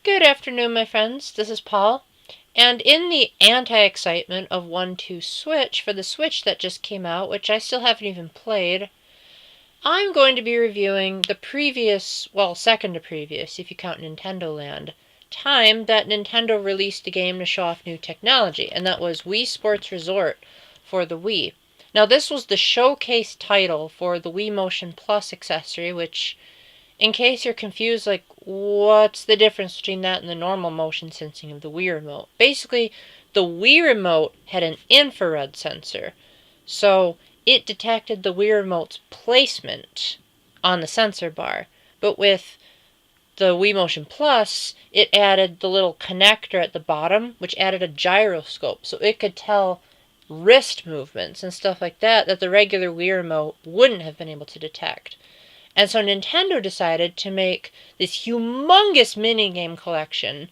Good afternoon, my friends. This is Paul. And in the anti-excitement of Wuhu Switch for the Switch that just came out, which I still haven't even played, I'm going to be reviewing the previous, well, second to previous, if you count Nintendo Land, time that Nintendo released a game to show off new technology, and that was Wii Sports Resort for the Wii. Now, this was the showcase title for the Wii MotionPlus accessory, which, in case you're confused, like, what's the difference between that and the normal motion sensing of the Wii Remote? Basically, the Wii Remote had an infrared sensor, so it detected the Wii Remote's placement on the sensor bar. But with the Wii MotionPlus, it added the little connector at the bottom, which added a gyroscope, so it could tell wrist movements and stuff like that the regular Wii Remote wouldn't have been able to detect. And so Nintendo decided to make this humongous minigame collection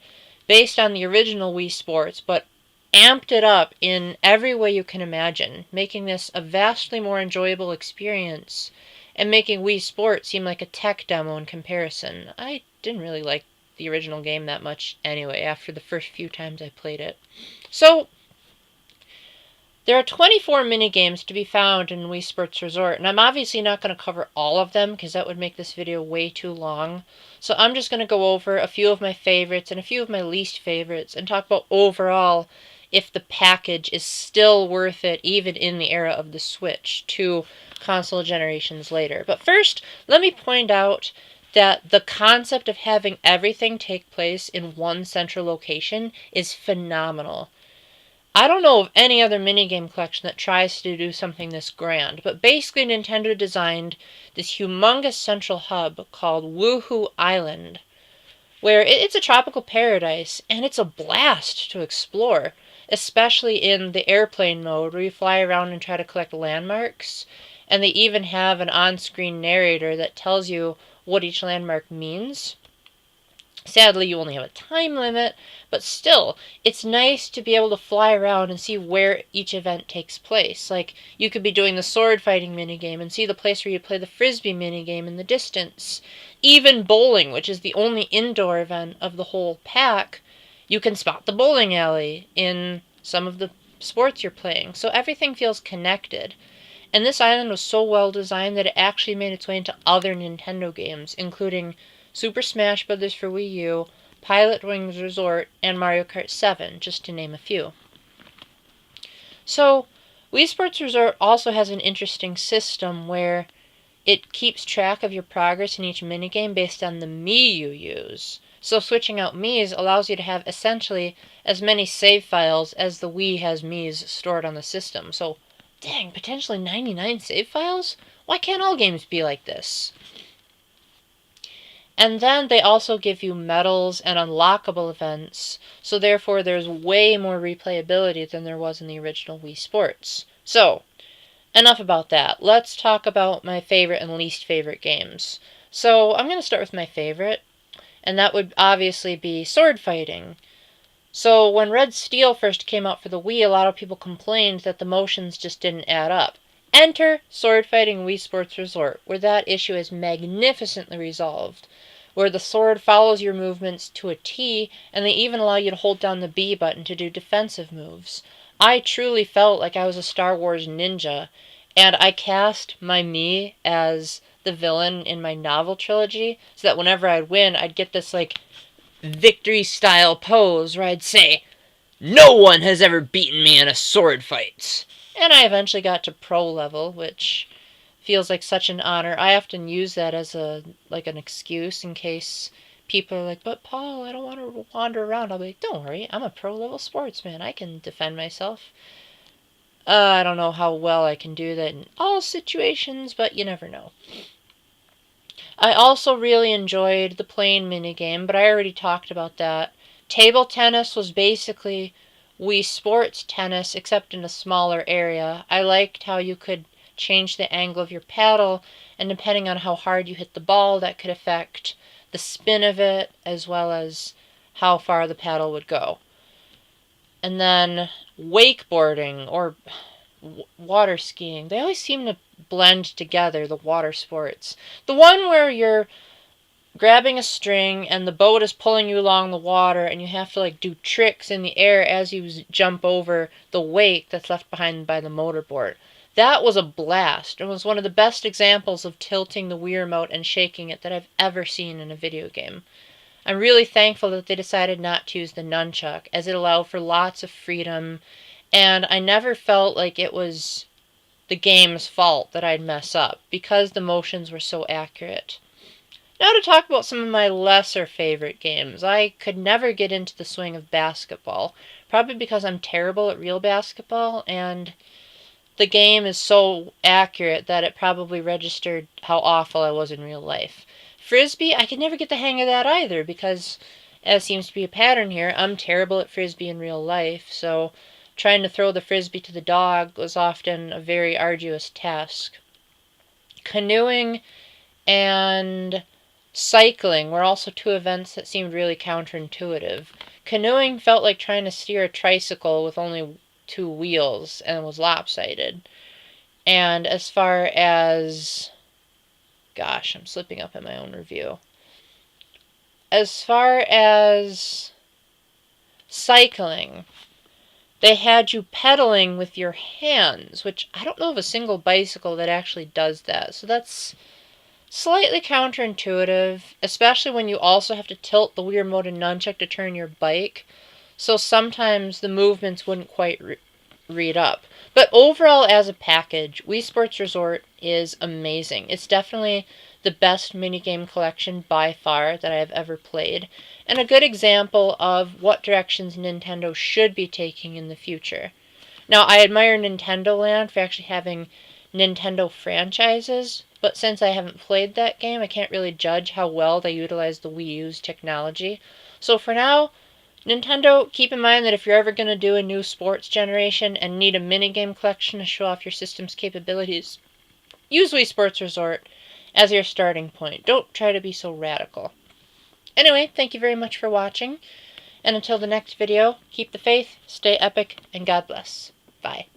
based on the original Wii Sports, but amped it up in every way you can imagine, making this a vastly more enjoyable experience and making Wii Sports seem like a tech demo in comparison. I didn't really like the original game that much anyway after the first few times I played it. So there are 24 minigames to be found in Wii Sports Resort, and I'm obviously not going to cover all of them because that would make this video way too long. So I'm just going to go over a few of my favorites and a few of my least favorites and talk about overall if the package is still worth it even in the era of the Switch 2 console generations later. But first, let me point out that the concept of having everything take place in one central location is phenomenal. I don't know of any other minigame collection that tries to do something this grand, but basically Nintendo designed this humongous central hub called Wuhu Island, where it's a tropical paradise, and it's a blast to explore, especially in the airplane mode where you fly around and try to collect landmarks, and they even have an on-screen narrator that tells you what each landmark means. Sadly, you only have a time limit, but still, it's nice to be able to fly around and see where each event takes place. Like, you could be doing the sword fighting minigame and see the place where you play the frisbee minigame in the distance. Even bowling, which is the only indoor event of the whole pack, you can spot the bowling alley in some of the sports you're playing. So everything feels connected. And this island was so well designed that it actually made its way into other Nintendo games, including Super Smash Bros. For Wii U, Pilot Wings Resort, and Mario Kart 7, just to name a few. So, Wii Sports Resort also has an interesting system where it keeps track of your progress in each minigame based on the Mii you use. So switching out Miis allows you to have essentially as many save files as the Wii has Miis stored on the system. So, dang, potentially 99 save files? Why can't all games be like this? And then they also give you medals and unlockable events, so therefore there's way more replayability than there was in the original Wii Sports. So, enough about that. Let's talk about my favorite and least favorite games. So, I'm going to start with my favorite, and that would obviously be sword fighting. So, when Red Steel first came out for the Wii, a lot of people complained that the motions just didn't add up. Enter Sword Fighting Wii Sports Resort, where that issue is magnificently resolved, where the sword follows your movements to a T, and they even allow you to hold down the B button to do defensive moves. I truly felt like I was a Star Wars ninja, and I cast my Mii as the villain in my novel trilogy, so that whenever I'd win, I'd get this, like, victory-style pose where I'd say, "No one has ever beaten me in a sword fight." And I eventually got to pro level, which feels like such an honor. I often use that as an excuse in case people are like, "But Paul, I don't want to wander around." I'll be like, "Don't worry, I'm a pro level sportsman. I can defend myself." I don't know how well I can do that in all situations, but you never know. I also really enjoyed the plane minigame, but I already talked about that. Table tennis was basically Wii Sports tennis, except in a smaller area. I liked how you could change the angle of your paddle, and depending on how hard you hit the ball, that could affect the spin of it, as well as how far the paddle would go. And then wakeboarding, or water skiing. They always seem to blend together, the water sports. The one where you're grabbing a string and the boat is pulling you along the water and you have to like do tricks in the air as you jump over the wake that's left behind by the motorboard. That was a blast. It was one of the best examples of tilting the Wii remote and shaking it that I've ever seen in a video game. I'm really thankful that they decided not to use the nunchuck, as it allowed for lots of freedom, and I never felt like it was the game's fault that I'd mess up, because the motions were so accurate. Now to talk about some of my lesser favorite games. I could never get into the swing of basketball, probably because I'm terrible at real basketball, and the game is so accurate that it probably registered how awful I was in real life. Frisbee, I could never get the hang of that either, because, as seems to be a pattern here, I'm terrible at Frisbee in real life, so trying to throw the Frisbee to the dog was often a very arduous task. Canoeing and cycling were also two events that seemed really counterintuitive. Canoeing felt like trying to steer a tricycle with only two wheels and was lopsided. And as far as... Gosh, I'm slipping up in my own review. As far as cycling, they had you pedaling with your hands, which I don't know of a single bicycle that actually does that. So that's slightly counterintuitive, especially when you also have to tilt the Wii remote and nunchuck to turn your bike. So sometimes the movements wouldn't quite read up. But overall, as a package, Wii Sports Resort is amazing. It's definitely the best minigame collection by far that I have ever played, and a good example of what directions Nintendo should be taking in the future. Now, I admire Nintendo Land for actually having Nintendo franchises, but since I haven't played that game, I can't really judge how well they utilize the Wii U's technology. So for now, Nintendo, keep in mind that if you're ever going to do a new sports generation and need a minigame collection to show off your system's capabilities, use Wii Sports Resort as your starting point. Don't try to be so radical. Anyway, thank you very much for watching, and until the next video, keep the faith, stay epic, and God bless. Bye.